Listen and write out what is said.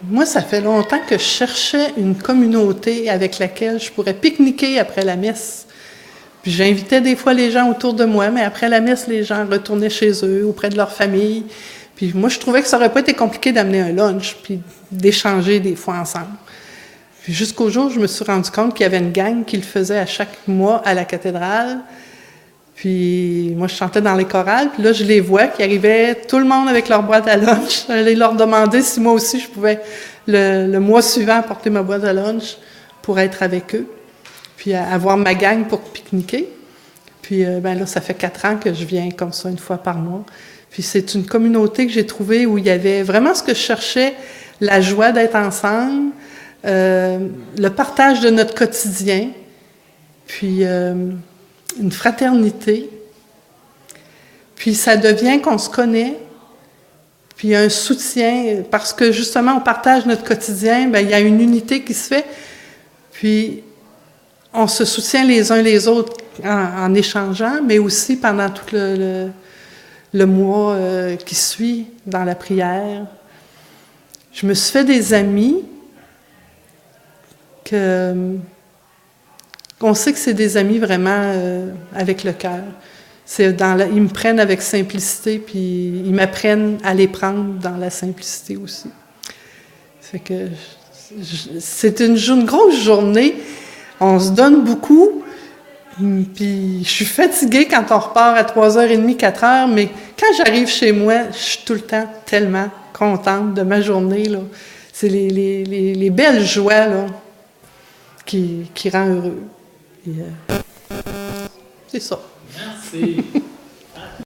Moi, ça fait longtemps que je cherchais une communauté avec laquelle je pourrais pique-niquer après la messe. Puis j'invitais des fois les gens autour de moi, mais après la messe, les gens retournaient chez eux, auprès de leur famille. Puis moi, je trouvais que ça aurait pas été compliqué d'amener un lunch, puis d'échanger des fois ensemble. Puis jusqu'au jour où je me suis rendu compte qu'il y avait une gang qui le faisait à chaque mois à la cathédrale. Puis moi, je chantais dans les chorales, puis là, je les vois qui arrivaient, tout le monde avec leur boîte à lunch. J'allais leur demander si moi aussi, je pouvais, le mois suivant, apporter ma boîte à lunch pour être avec eux, puis avoir ma gang pour pique-niquer. Puis ben là, ça fait 4 ans que je viens comme ça, une fois par mois. Puis c'est une communauté que j'ai trouvée où il y avait vraiment ce que je cherchais, la joie d'être ensemble, le partage de notre quotidien, puis une fraternité. Puis ça devient qu'on se connaît, puis un soutien, parce que justement, on partage notre quotidien, bien, il y a une unité qui se fait, puis on se soutient les uns les autres en échangeant, mais aussi pendant tout le mois qui suit dans la prière. Je me suis fait des amis qu'on sait que c'est des amis vraiment avec le cœur. Ils me prennent avec simplicité, puis ils m'apprennent à les prendre dans la simplicité aussi. Fait que c'est une grosse journée. On se donne beaucoup, puis je suis fatiguée quand on repart à 3h30, 4h, mais quand j'arrive chez moi, je suis tout le temps tellement contente de ma journée, là. C'est les belles joies, là, qui rend heureux. Et, c'est ça. Merci.